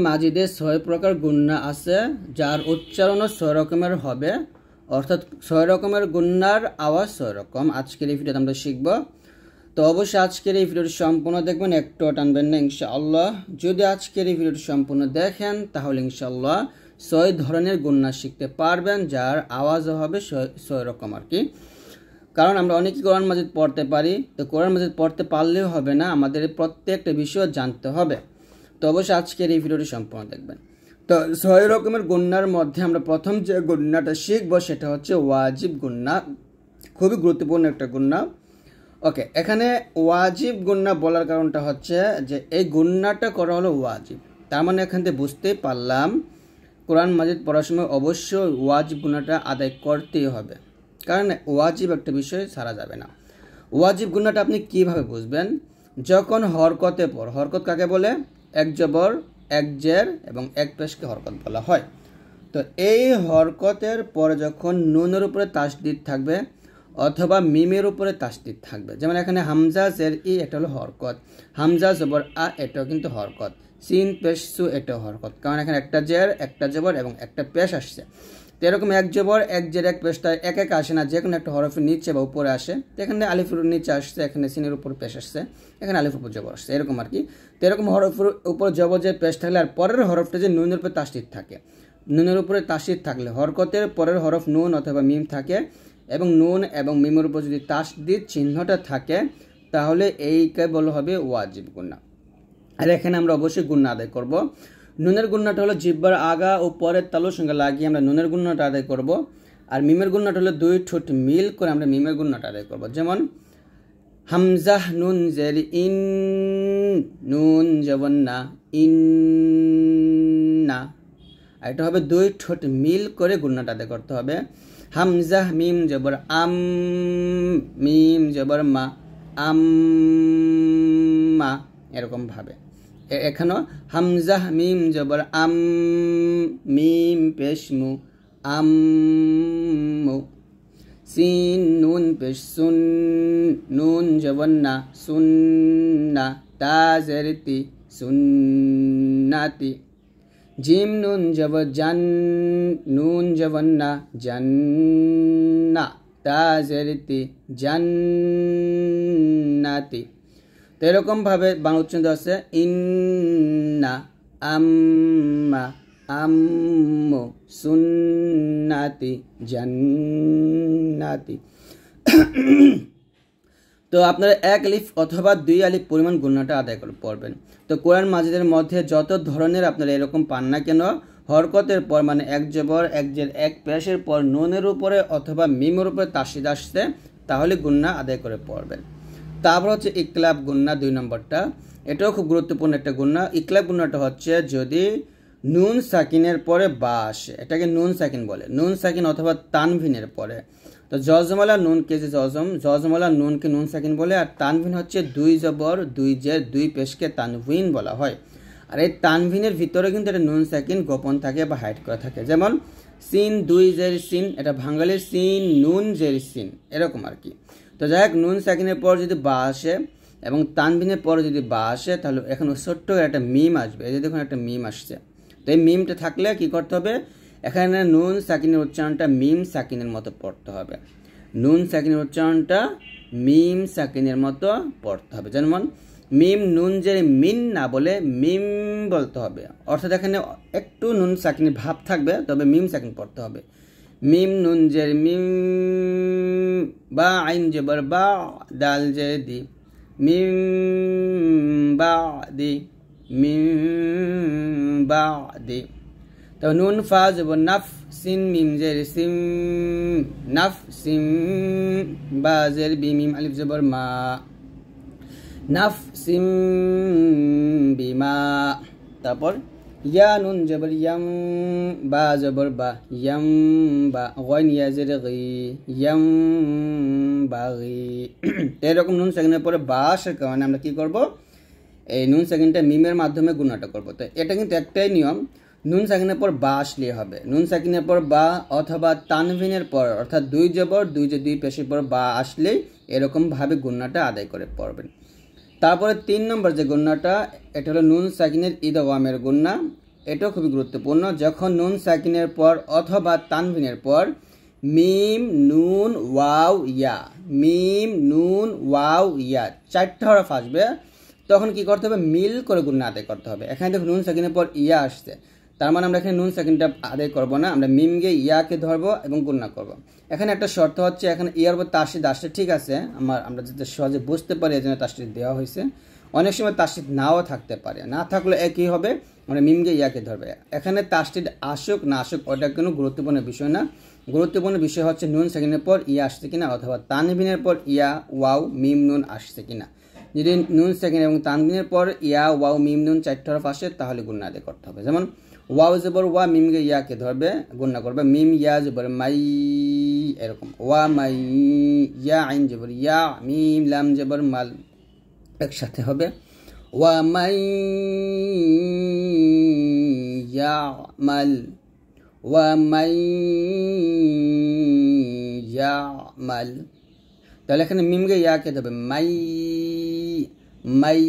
মাজিদে 6 প্রকার গুন্না আছে, যার উচ্চারণও 6 রকমের হবে, অর্থাৎ 6 রকমের গুন্নার আওয়াজ 6 রকম। আজকের এই ভিডিওতে আমরা শিখব। তো অবশ্যই আজকের এই ভিডিওটি সম্পূর্ণ দেখবেন, একটু টানবেন না ইনশাআল্লাহ। যদি আজকের এই ভিডিওটি সম্পূর্ণ দেখেন তাহলে ইনশাআল্লাহ 6 ধরনের গুন্না শিখতে পারবেন, যার আওয়াজও হবে 6 রকম আর কি। কারণ আমরা অনেকেই কোরআন মাজিদ পড়তে পারি, তো কোরআন মাজিদ পড়তে পারলেও হবে না, আমাদের প্রত্যেকটা বিষয় জানতে হবে। তো অবশ্যই আজকের এই ভিডিওটি সম্পূর্ণ দেখবেন। তো 6 রকমের গুন্নার মধ্যে আমরা প্রথম যে গুন্নাটা শিখবো সেটা হচ্ছে ওয়াজিব গুন্না। খুবই গুরুত্বপূর্ণ একটা গুন্না। ওকে, এখানে ওয়াজিব গুন্না বলার কারণটা হচ্ছে যে এই গুন্নাটা করা হলো ওয়াজিব। তার মানে এখান থেকে বুঝতেই পারলাম কোরআন মাজিদ পড়ার সময় অবশ্যই ওয়াজিব গুন্নাটা আদায় করতেই হবে, কারণ ওয়াজিব একটা বিষয় ছাড়া যাবে না। ওয়াজিব গুন্নাটা আপনি কিভাবে বুঝবেন? যখন হরকতে পড়, হরকত কাকে বলে? এক জবর, এক জের এবং এক পেশকে হরকত বলা হয়। তো এই হরকতের পরে যখন নুনের উপরে তাসদিদ থাকবে অথবা মিমের উপরে তাসদিদ থাকবে, যেমন এখানে হামজা জের ই, এটা হলো হরকত। হামজা জবর আ, এটাও কিন্তু হরকত। সিন পেশ সু, এটাও হরকত, কারণ এখানে একটা জের, একটা জবর এবং একটা পেশ আসছে। তো এরকম এক জবর, এক জের, এক পেশটা এক এক আসে না, যে কোনো একটা হরফের নিচে বা উপরে আসে। তো এখানে আলিফের নিচে আসছে, এখানে সিনের উপর পেশ আসছে, এখানে আলিফের উপর জবর আসছে, এরকম আর কি। তো এরকম হরফের উপর জবর যে পেশ থাকলে আর পরের হরফটা যে নুনের উপরে তাসদিদ থাকে, নুনের উপরে তাসদিদ থাকলে হরকতের পরের হরফ নুন অথবা মিম থাকে, এবং নুন এবং মিমের উপর যদি তাসদিদ চিহ্নটা থাকে তাহলে এইকে বলা হবে ওয়াজিব গুন্না। আর এখানে আমরা অবশ্যই গুন্না আদায় করব। নুনের গুন্নাটা হলো জিহ্বার আগা ও পরের তালুর সঙ্গে লাগিয়ে আমরা নুনের গুন্নাটা আদায় করব। আর মিমের গুন্নাটা হলো দুই ঠোঁট মিল করে আমরা মিমের গুন্নাটা আদায় করব। যেমন হামজাহ নুন জের ইন, নুন জবর না, ইন না। আর এটা হবে দুই ঠোঁট মিল করে গুন্নাটা আদায় করতে হবে। হামজাহ মিম জবর আম, মিম জবর মা, আম মা, এরকম ভাবে। এখানেও হামজাহ মিম জবর আম, মিম পেশ মু, আম্মু। সিন নুন পেশ সুন, নুন জবর না, সুন্না। তা জের তি, সুন্নাতি। জিম নুন জবর জান, নুন জবর না, জান্না। তা জের তি, জান্নাতি। তো এরকম ভাবে বাংলা উচ্চারণ আছে ইন্না, আম্মা, আম্মু, সুন্নাতি, জান্নাতি। তো আপনারা 1 আলিফ অথবা 2 আলিফ পরিমাণ গুন্নাটা আদায় করে পড়বেন। তো কোরআন মাজিদের মধ্যে যত ধরনের আপনারা এরকম পান না কেন, হরকতের পর মানে এক জবর, এক জের, এক পেশের পর নুনের উপরে অথবা মিমের উপরে তাসদিদ আসছে, তাহলে গুন্না আদায় করে পড়বেন। তারপর হচ্ছে ইকলাব গুন্না, 2 নম্বরটা। এটাও খুব গুরুত্বপূর্ণ একটা গুন্না। ইকলাব গুন্নাটা হচ্ছে যদি নুন সাকিনের পরে বা আসে, এটাকে নুন সাকিন বলে। নুন সাকিন অথবা তানভিনের পরে। তো জজমালা নুনকে যে জজমালা নুনকে নুন সাকিন বলে, আর তানভিন হচ্ছে 2 জবর, 2 জের, 2 পেশকে তানভিন বলা হয়। আর এই তানভিনের ভিতরে কিন্তু এটা নুন সাকিন গোপন থাকে বা হাইড করা থাকে। যেমন সিন 2 জের সিন, এটা বাঙালির সিন, নুন জের সিন, এরকম আর কি। তো যাই হোক, নুন সাকিনের পর যদি বা আসে এবং তানভিনের পর যদি বা আসে, তাহলে এখন ছোট্ট একটা মিম আসবে। এই যে দেখুন একটা মিম আসছে। তো এই মিমটা থাকলে কি করতে হবে? এখানে নুন সাকিনের উচ্চারণটা মিম সাকিনের মতো পড়তে হবে। নুন সাকিনের উচ্চারণটা মিম সাকিনের মতো পড়তে হবে। যেমন মিম নুন যে মিন না বলে মিম বলতে হবে, অর্থাৎ এখানে একটু নুন সাকিনের ভাব থাকবে, তবে মিম সাকিন পড়তে হবে। মিম নুন জের মিম, বা আইন জবর বা, দাল জের দি, মিম বা দি, মিম বা দি। তো নুন ফা জবর নাফ, সিন মিম জের সিম, নাফ সিম। বা জের বি, মিম আলিফ জবর মা, নাফ সিম বিমা। তারপর ইয়া নুন জবর ইয়াম, বা জবর বা, ইয়াম বা, গইন ইয়া জের গি, ইয়াম বাগি। এরকম নুন সাকিনের পরে বা আসার কারণে আমরা কি করব? এই নুন সাকিনটা মিমের মাধ্যমে গুণাটা করব। তো এটা কিন্তু একটাই নিয়ম, নুন সাকিনের পর বা আসলে হবে। নুন সাকিনের পর বা অথবা তানভিনের পর, অর্থাৎ 2 জবর, 2 যে 2 পেশের পর বা আসলেই এরকম ভাবে গুণাটা আদায় করে পড়বেন। তারপরে 3 নম্বর যে গুণাটা, এটা হলো নুন সাকিনের ইদগামের গুণা। এটাও খুবই গুরুত্বপূর্ণ। যখন নুন সাকিনের পর অথবা তানবিনের পর মিম নুন ওয়াও ইয়া, মিম নুন ওয়াও ইয়া 4টা হরফ আসবে, তখন কি করতে হবে? মিল করে গুণনা আদায় করতে হবে। এখানে দেখুন নুন সাকিনের পর ইয়া আসছে, তার মানে আমরা এখানে নুন সাকিনটা আদায় করবো না, আমরা মিমকে ইয়াকে ধরবো এবং গুণনা করব। এখানে একটা শর্ত হচ্ছে, এখানে ইয়ার উপর তাসদিদ আসছে, ঠিক আছে, আমরা যাতে সহজে বুঝতে পারি এই জন্য তাসদিদ দেওয়া হয়েছে। অনেক সময় তাসদিদ নাও থাকতে পারে, না থাকলে একই হবে, মানে মিমকে ইয়াকে ধরবে। এখানে তাসদিদ আসুক না আসুক ওটা কোনো গুরুত্বপূর্ণ বিষয় না, গুরুত্বপূর্ণ বিষয় হচ্ছে নুন সাকিনের পর ইয়া আসছে কিনা অথবা তানবিনের পর ইয়া ওয়াও মিম নুন আসছে কিনা। যদি নুন সাকিন এবং তানবিনের পর ইয়া ওয়াও মিম নুন 4টা হরফ আসে তাহলে গুণনা আদায় করতে হবে। যেমন ওয়াও জবর ওয়া, মিমকে ইয়াকে ধরবে, গুণনা করবে মিম ইয়া জবর মাই, এরকম ওয়া মাই, ইয়া আইন জবর ইয়া, মিম লাম জবর মাল, একসাথে হবে ওয়া মাই ইয়ামাল, ওয়া মাই ইয়ামাল। তাহলে এখানে মিমকে ইয়াকে ধরবে মাই মাই,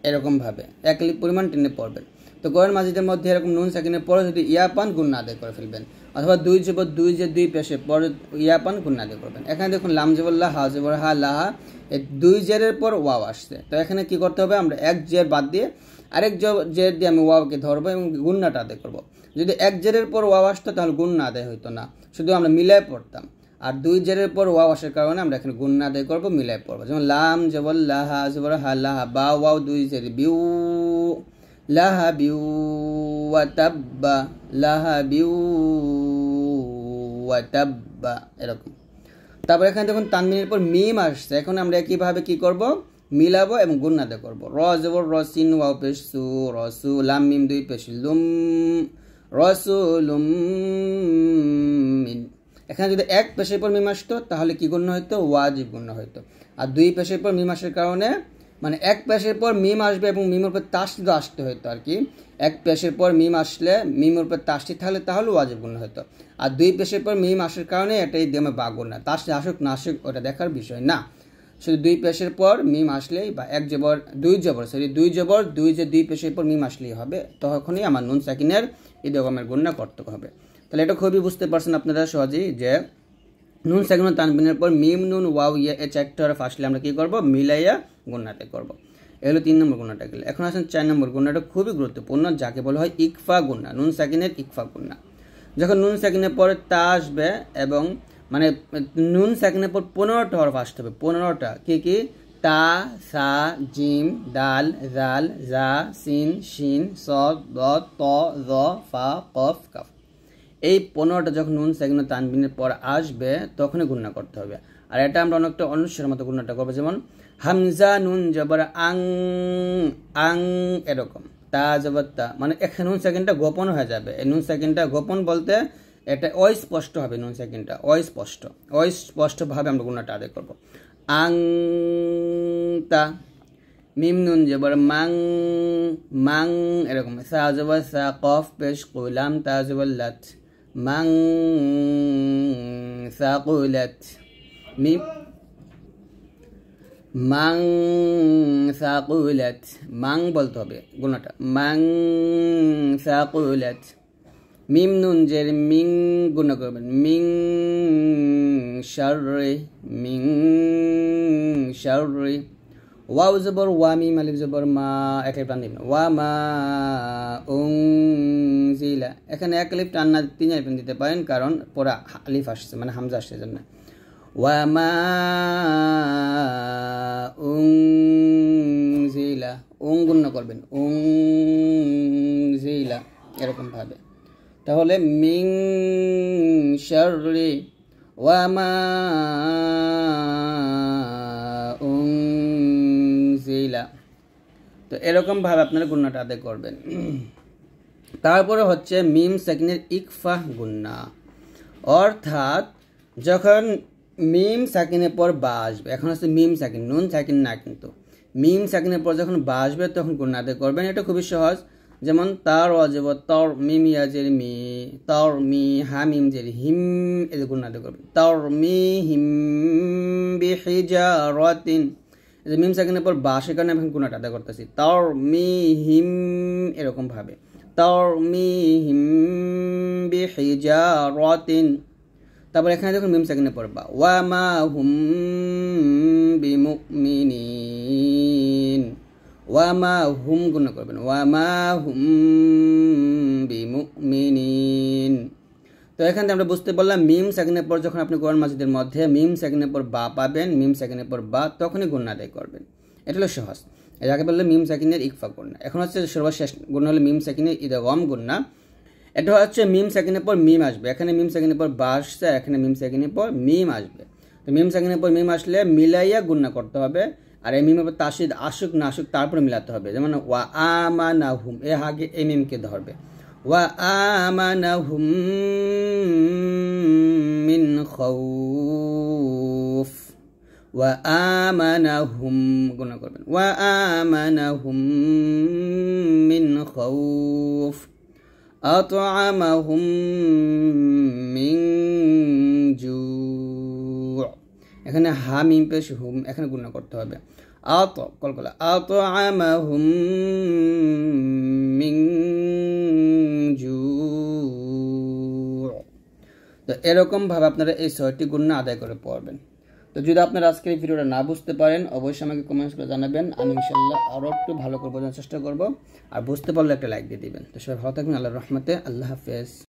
এরকমভাবে এক লিপ পরিমাণ টেনে পড়বেন। তো কোরআন মাজিদের মধ্যে এরকম নুন সাকিনের পরে যদি ইয়া পান গুণনা আদায় করে ফেলবেন, অথবা দুই জবর দুই যে দুই পেশে পরে ইয়া পান গুণনা আদায় করবেন। এখানে দেখুন লাম জবর লা, হা জবর হা, লাহা, এই দুই জেরের পর ওয়াও আসছে, তো এখানে কি করতে হবে? আমরা এক জের বাদ দিয়ে আরেক জের দিয়ে আমি ওয়াওকে ধরবো এবং গুণনাটা আদায় করবো। যদি এক জেরের পর ওয়াও আসতো তাহলে গুণনা আদায় হইতো না, শুধু আমরা মিলায় পড়তাম। আর দুই জেরের পর ওয়াও আসার কারণে আমরা এখানে গুণনা আদায় করবো, মিলায় পড়বো। যেমন লাম জবর লাহা জবর হা, লাহা, বা ওয়াও দুই জের, বিউ লাহা বিউ ওয়া তাব্বা, লাহা বিউ ওয়া তাব্বা, এরকম। তারপর এখানে দেখুন তানবিনের পর মিম আসছে, এখন আমরা একইভাবে কি করব? মিলাবো এবং গুণনা আদায় করবো। র জবর র, সিন ওয়াও পেশ সু, রসু, লাম মিম দুই পেশ লুম, রসুলুম মিন। এখানে যদি এক পেশের পর মিম আসতো তাহলে কি গুণনা হইতো? ওয়াজিব গুণনা হইতো। আর দুই পেশের পর মিম আসার কারণে, মানে এক পেশের পর মিম আসবে এবং মিমের উপর তাসদিদ আসতে হইতো আর কি। এক পেশের পর মিম আসলে মিমের উপর তাসদিদ থাকলে তাহলে ওয়াজিব গুণনা হইতো। আর দুই পেশের পর মিম আসার কারণে এটাই দেমে বা গুণনা, তাসদিদ আসুক না আসুক ওটা দেখার বিষয় না, শুধু দুই পেশের পর মিম আসলেই বা এক জবর দুই জবর দুই জবর দুই যে দুই পেশের পর মিম আসলেই হবে, তখনই আমার নুন সাকিনের ইদগামের গুণনা করতে হবে। তাহলে এটা খুবই বুঝতে পারছেন আপনারা সহজেই যে নুন সাকিন তানবিনের পর মিম নুন ওয়াও ইয়া এই 4টা হরফ আসলে আমরা কি করব? মিলাইয়া গুণনাতে করব। এগুলো 3 নম্বর গুণনাটা গেলে। এখন আসেন 4 নম্বর গুণনাটা, খুবই গুরুত্বপূর্ণ, যাকে বলা হয় ইকফা গুণনা, নুন সাকিনের ইকফা গুণনা। যখন নুন সাকিনের পরে তা আসবে এবং মানে নুন সাকিনের পর 15টা হরফ আসতে হবে, 15টা। কি কি? তা, সা, জিম, দাল, জাল, জা, সিন, শিন, সদ, দ, ত, জ, ফা, কফ, কাফ। এই 15টা যখন নুন সাকিন তানবিনের পর আসবে তখনই গুণনা করতে হবে। আর এটা আমরা অনেকটা অনুষ্ঠের মতো গুণনাটা করবো, যেমন হামজা নুন জবর আং, আং, এরকম। তা জবর তা, মানে এখানে নুন সাকিনটা গোপন হয়ে যাবে। এই নুন সাকিনটা গোপন বলতে এটা অস্পষ্ট হবে, নুন সাকিনটা অস্পষ্টভাবে আমরা গুণনাটা আদায় করবো। আং তা, মিম নুন জবর মাং, মাং, এরকম। সা জবর সা, কফ পেশ কুলাম, তা জবর লাত, মাং সাকুলাত, মিম মাং সাকুলাত, মাং বলতে হবে গুণাটা, মাং সাকুলাত। মিম নুন জের মিং গুণা করবেন, মিং শাররি, মিং শাররি। ওয়াও জবর ওয়া, মিম আলিফ জবর মা, এক লিপ টান দিবেন, ওয়া মা উনজিলা। এখানে এক লিপ টান না 3 লিপ দিতে পারেন, কারণ পুরা আলিফ আসছে, মানে হামজা আসছে জন্য। ওয়া মা উনজিলা, গুণনা করবেন, উনজিলা, এরকম ভাবে। তাহলে মিং শাররি ওয়া মা উনজিলা। তো এরকম ভাবে আপনারা গুণনাটা আদায় করবেন। তারপরে হচ্ছে মিম সাকিনের ইকফা গুণনা, অর্থাৎ যখন মিম সাকিনের পর বা আসবে, এখন হচ্ছে মিম সাকিন, নুন সাকিন না, কিন্তু মিম সাকিনের পর যখন বা আসবে তখন গুণনা আদায় করবেন। এটা খুবই সহজ, যেমন তার অজব তর, মিম ইয়াজের মি, তর মি, হা মিম জের হিম, এই যে গুণনা আদায় করবেন। তর মি হিম বিহিজারাতিন, যে মিম সাকিনের পর বা, সেখানে আমি গুণাটা আদায় করতেছি, তারমিহিম এরকম ভাবে, তারমিহিম বিহিজারাতিন। তারপর এখানে দেখুন মিম সাকিনের পর বা, ওয়ামা হুম বিমুমিনিন, ওয়ামা হুম গুণ করবেন, ওয়ামা হুম বিমুমিনিন। তো এখান থেকে আমরা বুঝতে পারলাম মিম সাকিনের পর যখন আপনি কোরআন মাজিদের মধ্যে মিম সাকিনের পর বা পাবেন, মিম সাকিনের পর বা, তখনই গুণ আদায় করবেন। এটা হলো সহজ। এর আগে বললে মিম সাকিনের ইকফা গুণনা। এখন হচ্ছে সর্বশেষ গুণ হলো মিম সাকিনের ইদগম গুণনা। এটা হচ্ছে মিম সাকিনের পর মিম আসবে, এখানে মিম সাকিনের পর বা আসছে, এখানে মিম সাকিনের পর মিম আসবে। তো মিম সাকিনের পর মিম আসলে মিলাইয়া গুণনা করতে হবে, আর এই মিমের পর তাসিদ আসুক না আসুক তারপরে মিলাতে হবে। যেমন ওয়া আমানাহুম, এ আগে এই মিমকে ধরবে, ওয়া আমানাহুম মিন খাউফ, ওয়া আমানাহুম গুণা করবেন, ওয়া আমানাহুম মিন খাউফ, আতআমাহুম মিন জু। এখানে হা মিম পেশ হুম, এখানে গুণা করতে হবে, আত কলকলা, আতআমাহুম মিন জু। তো এরকমভাবে আপনারা এই 6টি গুণনা আদায় করে পড়বেন। তো যদি আপনারা আজকের এই ভিডিওটা না বুঝতে পারেন অবশ্যই আমাকে কমেন্টস করে জানাবেন, আমি ইনশাআল্লাহ আরও একটু ভালো করে বোঝার চেষ্টা করব। আর বুঝতে পারলে একটা লাইক দিয়ে দিবেন। তো সবাই ভালো থাকবেন, আল্লাহর রহমতে, আল্লাহ হাফেজ।